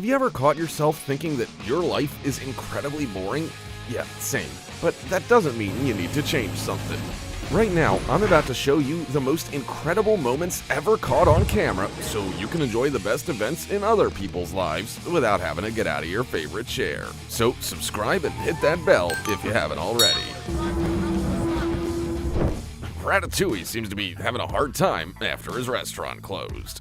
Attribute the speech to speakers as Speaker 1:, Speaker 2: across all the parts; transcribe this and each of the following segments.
Speaker 1: Have you ever caught yourself thinking that your life is incredibly boring? Yeah, same. But that doesn't mean you need to change something. Right now, I'm about to show you the most incredible moments ever caught on camera so you can enjoy the best events in other people's lives without having to get out of your favorite chair. So subscribe and hit that bell if you haven't already. Ratatouille seems to be having a hard time after his restaurant closed.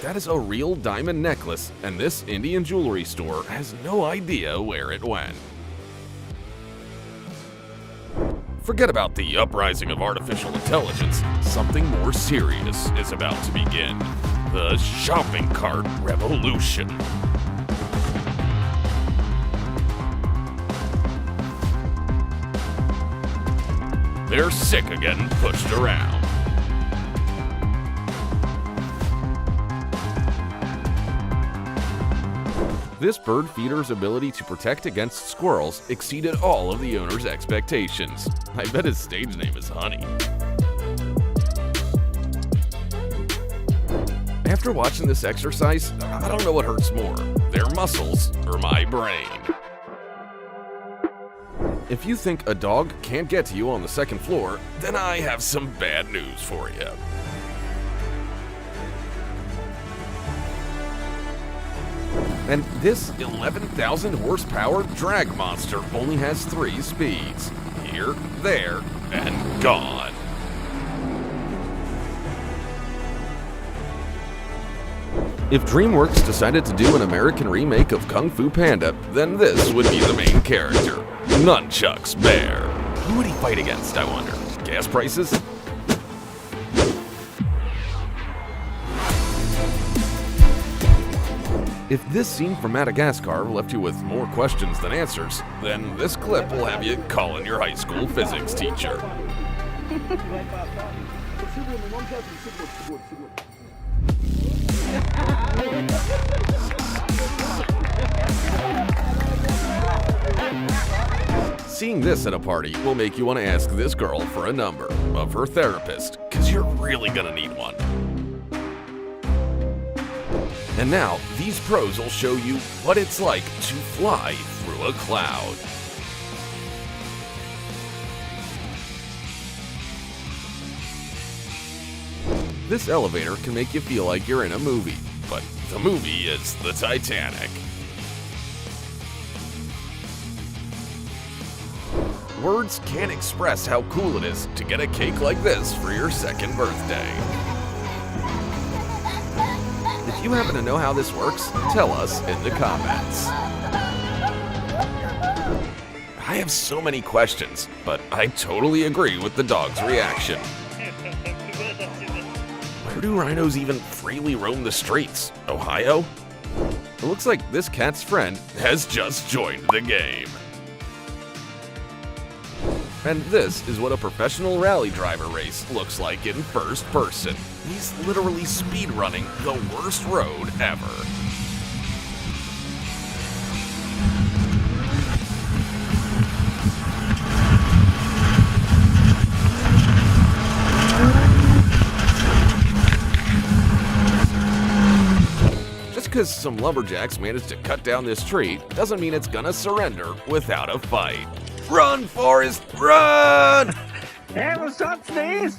Speaker 1: That is a real diamond necklace, and this Indian jewelry store has no idea where it went. Forget about the uprising of artificial intelligence. Something more serious is about to begin. The shopping cart revolution. They're sick of getting pushed around. This bird feeder's ability to protect against squirrels exceeded all of the owner's expectations. I bet his stage name is Honey. After watching this exercise, I don't know what hurts more, their muscles or my brain. If you think a dog can't get to you on the second floor, then I have some bad news for you. And this 11,000 horsepower drag monster only has 3 speeds. Here, there, and gone. If DreamWorks decided to do an American remake of Kung Fu Panda, then this would be the main character, Nunchucks Bear. Who would he fight against, I wonder? Gas prices? If this scene from Madagascar left you with more questions than answers, then this clip will have you calling your high school physics teacher. Seeing this at a party will make you want to ask this girl for a number of her therapist, because you're really gonna need one. And now, these pros will show you what it's like to fly through a cloud. This elevator can make you feel like you're in a movie, but the movie is the Titanic. Words can't express how cool it is to get a cake like this for your 2nd birthday. If you happen to know how this works, tell us in the comments. I have so many questions, but I totally agree with the dog's reaction. Where do rhinos even freely roam the streets? Ohio? It looks like this cat's friend has just joined the game. And this is what a professional rally driver race looks like in first person. He's literally speedrunning the worst road ever. Just because some lumberjacks managed to cut down this tree doesn't mean it's gonna surrender without a fight. Run, Forrest, run!
Speaker 2: Hey, what's up, Sneeze?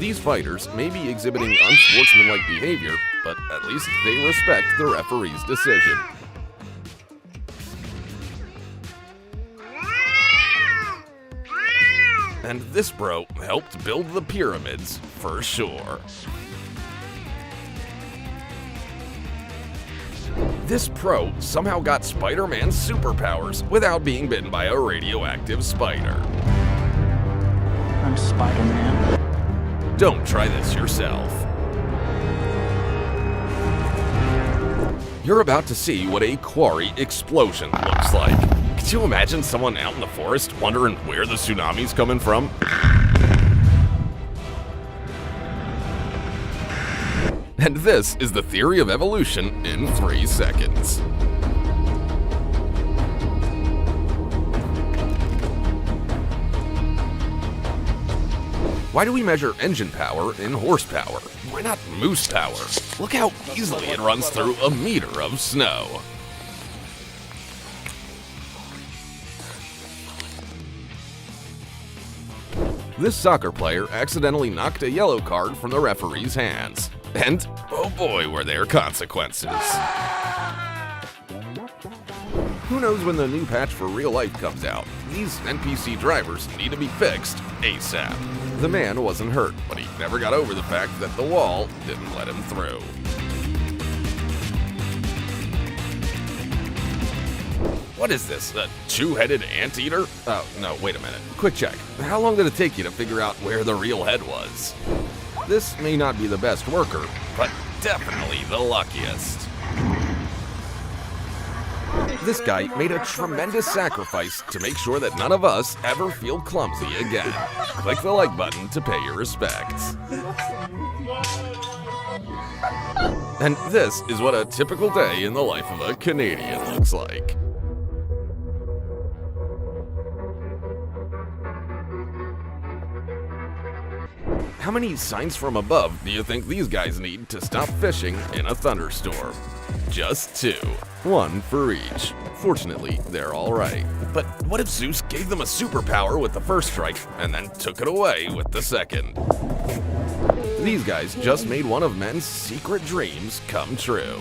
Speaker 1: These fighters may be exhibiting unsportsmanlike behavior, but at least they respect the referee's decision. And this bro helped build the pyramids for sure. This pro somehow got Spider-Man's superpowers without being bitten by a radioactive spider.
Speaker 2: I'm Spider-Man.
Speaker 1: Don't try this yourself. You're about to see what a quarry explosion looks like. Could you imagine someone out in the forest wondering where the tsunami's coming from? And this is the theory of evolution in 3 seconds. Why do we measure engine power in horsepower? Why not moose power? Look how easily it runs through a meter of snow. This soccer player accidentally knocked a yellow card from the referee's hands. And, oh boy, were there consequences. Who knows when the new patch for real life comes out? These NPC drivers need to be fixed ASAP. The man wasn't hurt, but he never got over the fact that the wall didn't let him through. What is this, a two-headed anteater? Oh, no, wait a minute. Quick check. How long did it take you to figure out where the real head was? This may not be the best worker, but definitely the luckiest. This guy made a tremendous sacrifice to make sure that none of us ever feel clumsy again. Click the like button to pay your respects. And this is what a typical day in the life of a Canadian looks like. How many signs from above do you think these guys need to stop fishing in a thunderstorm? Just 2. 1 for each. Fortunately, they're all right. But what if Zeus gave them a superpower with the first strike and then took it away with the second? These guys just made one of men's secret dreams come true.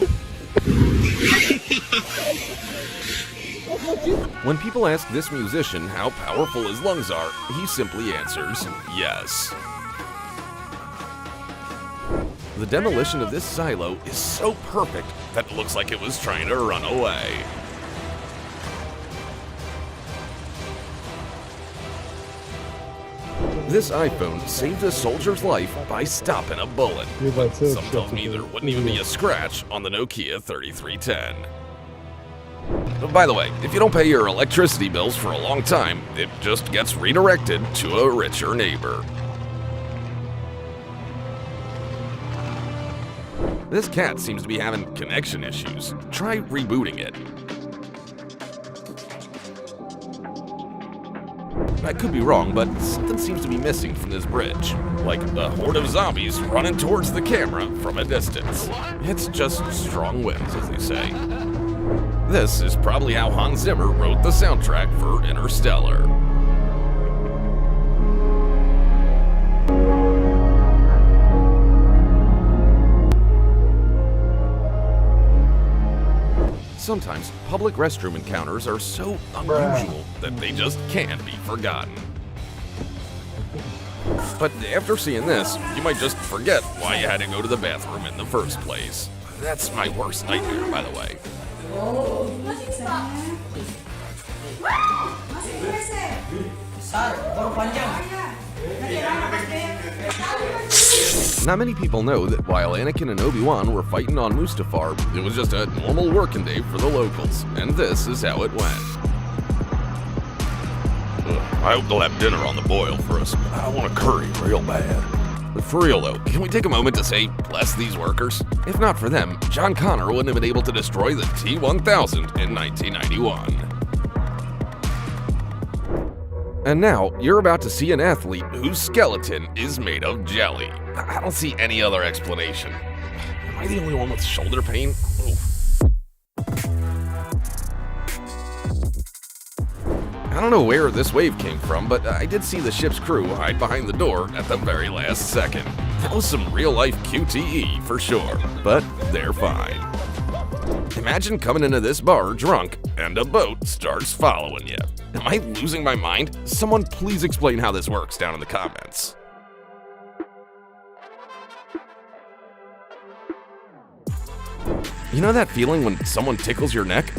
Speaker 1: When people ask this musician how powerful his lungs are, he simply answers, yes. The demolition of this silo is so perfect that it looks like it was trying to run away. This iPhone saved a soldier's life by stopping a bullet. But some tells me there wouldn't even be a scratch on the Nokia 3310. By the way, if you don't pay your electricity bills for a long time, it just gets redirected to a richer neighbor. This cat seems to be having connection issues. Try rebooting it. I could be wrong, but something seems to be missing from this bridge. Like a horde of zombies running towards the camera from a distance. It's just strong winds, as they say. This is probably how Hans Zimmer wrote the soundtrack for Interstellar. Sometimes public restroom encounters are so unusual that they just can't be forgotten. But after seeing this, you might just forget why you had to go to the bathroom in the first place. That's my worst nightmare, by the way. Not many people know that while Anakin and Obi-Wan were fighting on Mustafar, it was just a normal working day for the locals, and this is how it went. I hope they'll have dinner on the boil for us. I want a curry real bad. For real though, can we take a moment to say, bless these workers? If not for them, John Connor wouldn't have been able to destroy the T-1000 in 1991. And now, you're about to see an athlete whose skeleton is made of jelly. I don't see any other explanation. Am I the only one with shoulder pain? Oof. I don't know where this wave came from, but I did see the ship's crew hide behind the door at the very last second. That was some real-life QTE for sure, but they're fine. Imagine coming into this bar drunk, and a boat starts following you. Am I losing my mind? Someone please explain how this works down in the comments. You know that feeling when someone tickles your neck?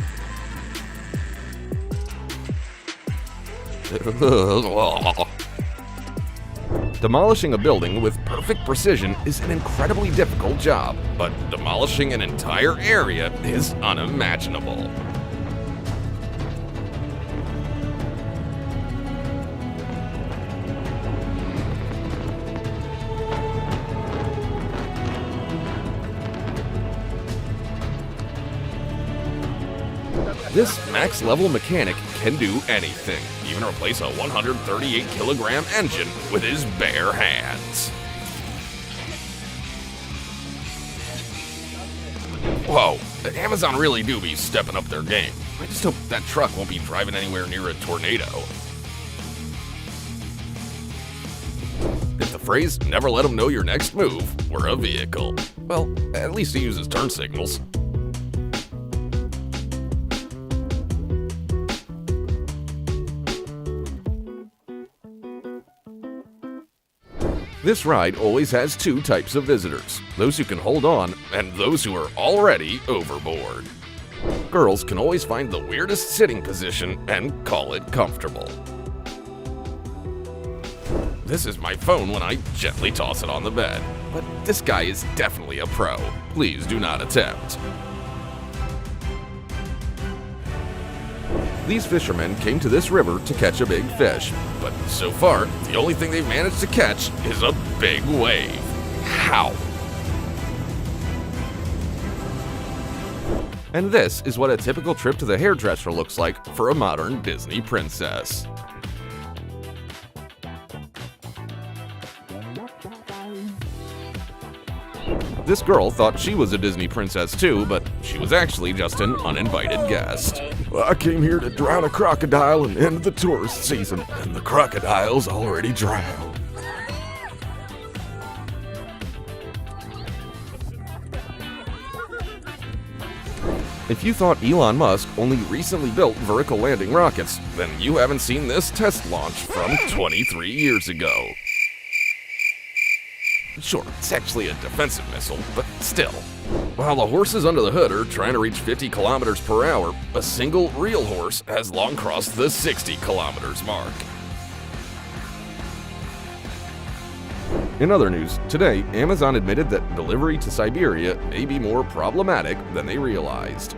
Speaker 1: Demolishing a building with perfect precision is an incredibly difficult job, but demolishing an entire area is unimaginable. This max-level mechanic can do anything. even replace a 138-kilogram engine with his bare hands. Whoa, Amazon really do be stepping up their game. I just hope that truck won't be driving anywhere near a tornado. If the phrase, never let them know your next move, were a vehicle, well, at least it uses turn signals. This ride always has two types of visitors, those who can hold on and those who are already overboard. Girls can always find the weirdest sitting position and call it comfortable. This is my phone when I gently toss it on the bed, but this guy is definitely a pro. Please do not attempt. These fishermen came to this river to catch a big fish, but so far, the only thing they've managed to catch is a big wave. How? And this is what a typical trip to the hairdresser looks like for a modern Disney princess. This girl thought she was a Disney princess too, but she was actually just an uninvited guest. I came here to drown a crocodile and end the tourist season, and the crocodile's already drowned. If you thought Elon Musk only recently built vertical landing rockets, then you haven't seen this test launch from 23 years ago. Sure, it's actually a defensive missile, but still. While the horses under the hood are trying to reach 50 kilometers per hour, a single real horse has long crossed the 60 kilometers mark. In other news, today, Amazon admitted that delivery to Siberia may be more problematic than they realized.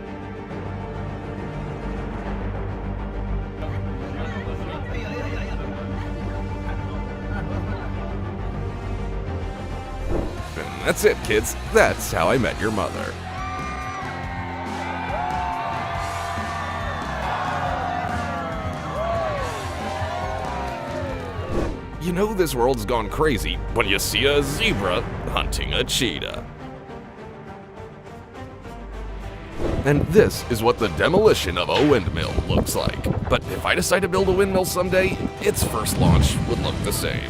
Speaker 1: And that's it, kids. That's how I met your mother. You know this world's gone crazy when you see a zebra hunting a cheetah. And this is what the demolition of a windmill looks like. But if I decide to build a windmill someday, its first launch would look the same.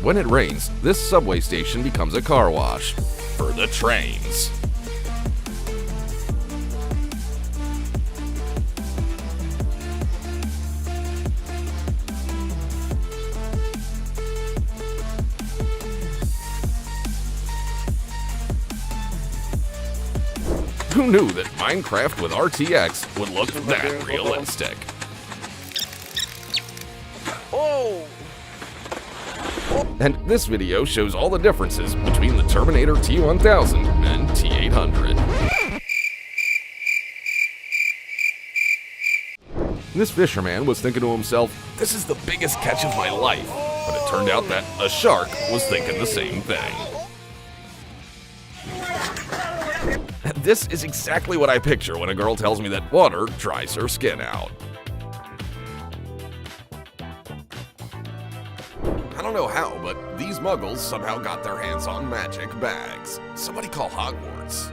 Speaker 1: When it rains, this subway station becomes a car wash for the trains. Who knew that Minecraft with RTX would look that realistic? Oh! And this video shows all the differences between the Terminator T-1000 and T-800. This fisherman was thinking to himself, this is the biggest catch of my life. But it turned out that a shark was thinking the same thing. This is exactly what I picture when a girl tells me that water dries her skin out. I don't know how, but these muggles somehow got their hands on magic bags. Somebody call Hogwarts.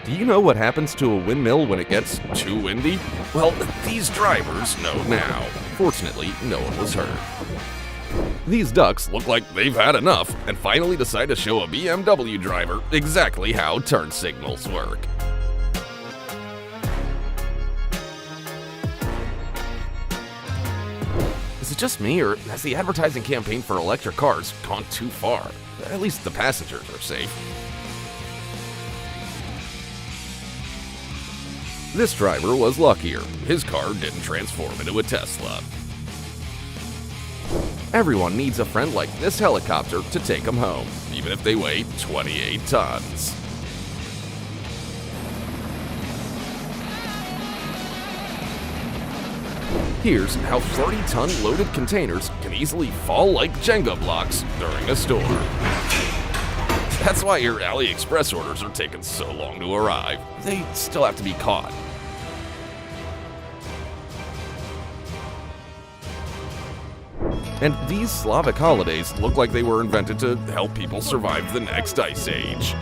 Speaker 1: Do you know what happens to a windmill when it gets too windy? Well, these drivers know now. Fortunately, no one was hurt. These ducks look like they've had enough and finally decide to show a BMW driver exactly how turn signals work. Is it just me, or has the advertising campaign for electric cars gone too far? At least the passengers are safe. This driver was luckier. His car didn't transform into a Tesla. Everyone needs a friend like this helicopter to take them home, even if they weigh 28 tons. Here's how 30-ton loaded containers can easily fall like Jenga blocks during a storm. That's why your AliExpress orders are taking so long to arrive. They still have to be caught. And these Slavic holidays look like they were invented to help people survive the next ice age.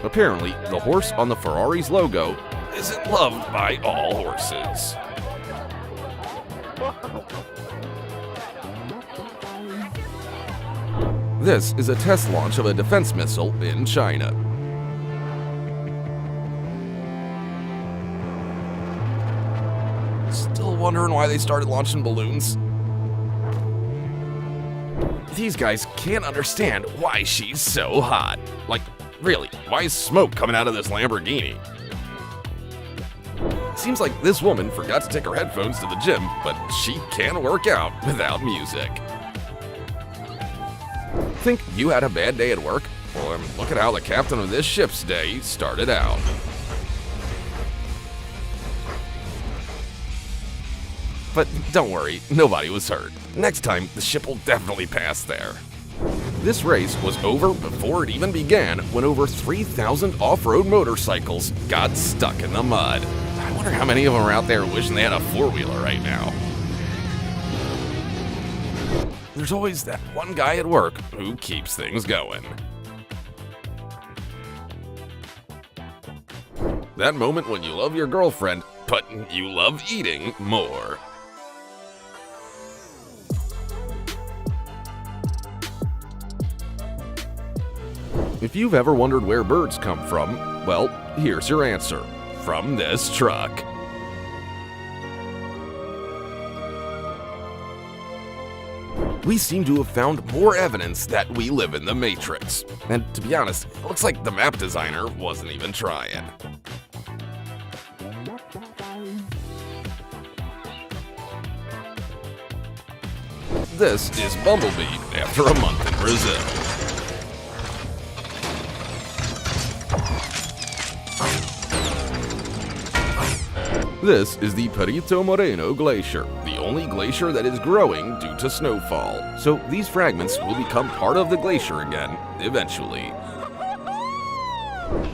Speaker 1: Apparently, the horse on the Ferrari's logo isn't loved by all horses. This is a test launch of a defense missile in China. Still wondering why they started launching balloons? These guys can't understand why she's so hot. Like, really, why is smoke coming out of this Lamborghini? Seems like this woman forgot to take her headphones to the gym, but she can't work out without music. Think you had a bad day at work? Well, look at how the captain of this ship's day started out. But don't worry, nobody was hurt. Next time, the ship will definitely pass there. This race was over before it even began when over 3,000 off-road motorcycles got stuck in the mud. I wonder how many of them are out there wishing they had a four-wheeler right now. There's always that one guy at work who keeps things going. That moment when you love your girlfriend, but you love eating more. If you've ever wondered where birds come from, well, here's your answer. From this truck. We seem to have found more evidence that we live in the Matrix. And to be honest, it looks like the map designer wasn't even trying. This is Bumblebee after a month in Brazil. This is the Perito Moreno Glacier, the only glacier that is growing due to snowfall. So these fragments will become part of the glacier again, eventually.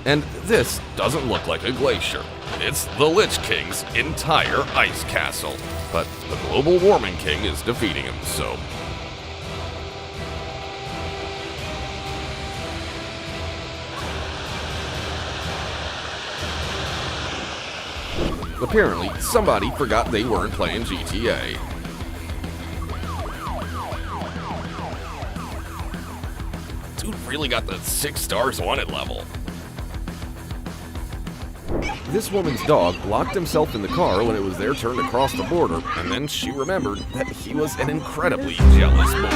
Speaker 1: And this doesn't look like a glacier. It's the Lich King's entire ice castle. But the global warming king is defeating him, so... Apparently, somebody forgot they weren't playing GTA. Dude really got the 6 stars wanted level. This woman's dog locked himself in the car when it was their turn to cross the border, and then she remembered that he was an incredibly jealous boy.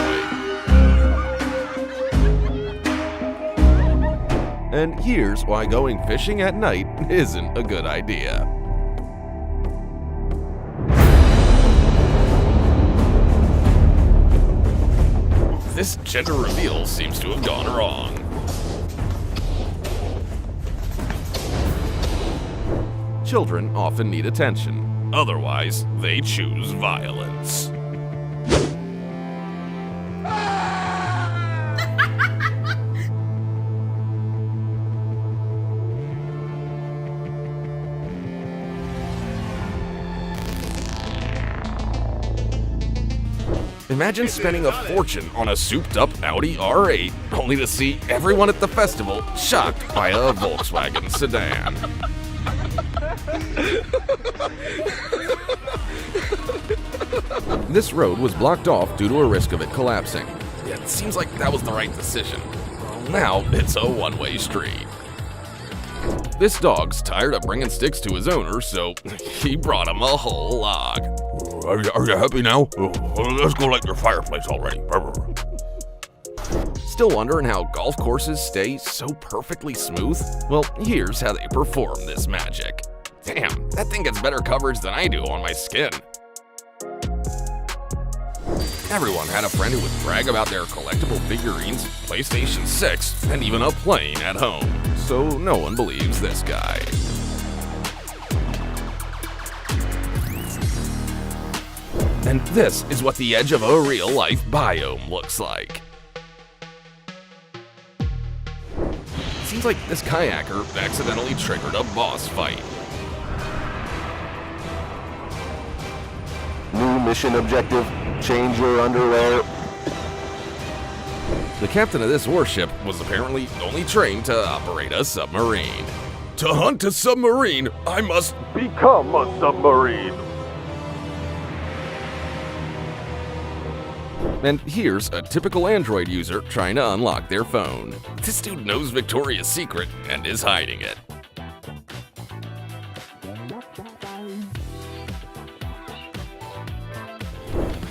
Speaker 1: And here's why going fishing at night isn't a good idea. This gender reveal seems to have gone wrong. Children often need attention. Otherwise, they choose violence. Imagine spending a fortune on a souped-up Audi R8, only to see everyone at the festival shocked by a Volkswagen sedan. This road was blocked off due to a risk of it collapsing. It seems like that was the right decision. Now it's a one-way street. This dog's tired of bringing sticks to his owner, so he brought him a whole log.
Speaker 3: Are you happy now? Let's go light your fireplace already.
Speaker 1: Still wondering how golf courses stay so perfectly smooth? Well, here's how they perform this magic. Damn, that thing gets better coverage than I do on my skin. Everyone had a friend who would brag about their collectible figurines, PlayStation 6, and even a plane at home. So no one believes this guy. And this is what the edge of a real-life biome looks like. seems like this kayaker accidentally triggered a boss fight.
Speaker 4: New mission objective, change your underwear.
Speaker 1: The captain of this warship was apparently only trained to operate a submarine. To hunt a submarine, I must
Speaker 3: Become a submarine.
Speaker 1: And here's a typical Android user trying to unlock their phone. This dude knows Victoria's Secret and is hiding it.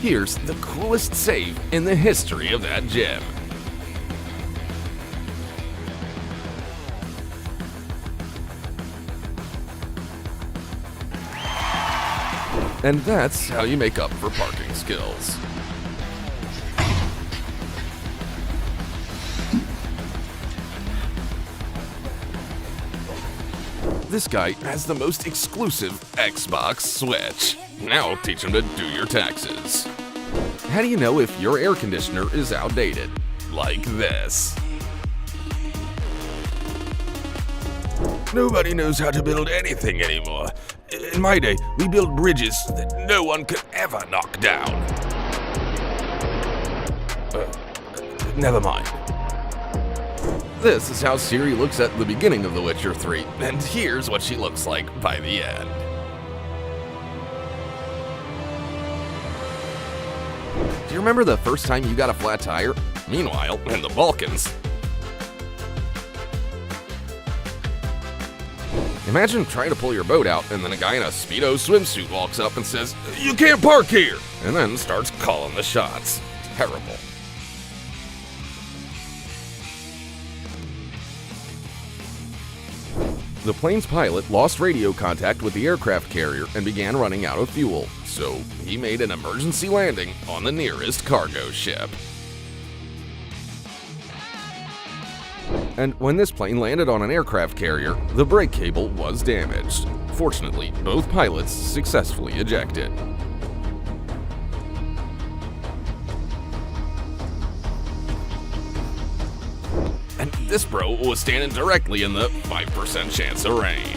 Speaker 1: Here's the coolest save in the history of that gem. And that's how you make up for parking skills. This guy has the most exclusive Xbox Switch. Now teach him to do your taxes. How do you know if your air conditioner is outdated? Like this.
Speaker 3: Nobody knows how to build anything anymore. In my day, we built bridges that no one could ever knock down. Never mind.
Speaker 1: This is how Siri looks at the beginning of The Witcher 3, and here's what she looks like by the end. Do you remember the first time you got a flat tire? Meanwhile, in the Balkans. Imagine trying to pull your boat out and then a guy in a Speedo swimsuit walks up and says, "You can't park here!" and then starts calling the shots. Terrible. The plane's pilot lost radio contact with the aircraft carrier and began running out of fuel, so he made an emergency landing on the nearest cargo ship. And when this plane landed on an aircraft carrier, the brake cable was damaged. Fortunately, both pilots successfully ejected. And this bro was standing directly in the 5% chance of rain.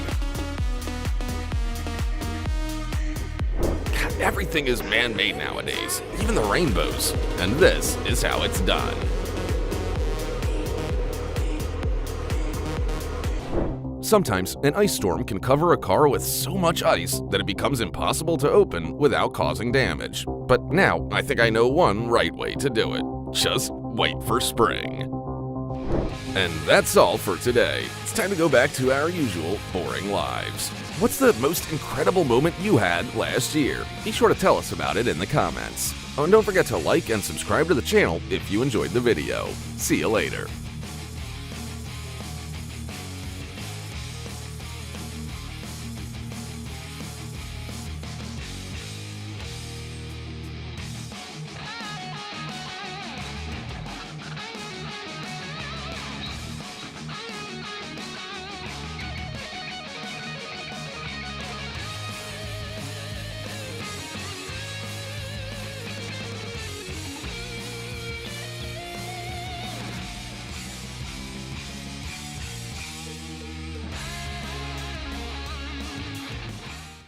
Speaker 1: God, everything is man-made nowadays, even the rainbows. And this is how it's done. Sometimes, an ice storm can cover a car with so much ice that it becomes impossible to open without causing damage. But now, I think I know one right way to do it. Just wait for spring. And that's all for today. It's time to go back to our usual boring lives. What's the most incredible moment you had last year? Be sure to tell us about it in the comments. Oh, and don't forget to like and subscribe to the channel if you enjoyed the video. See you later.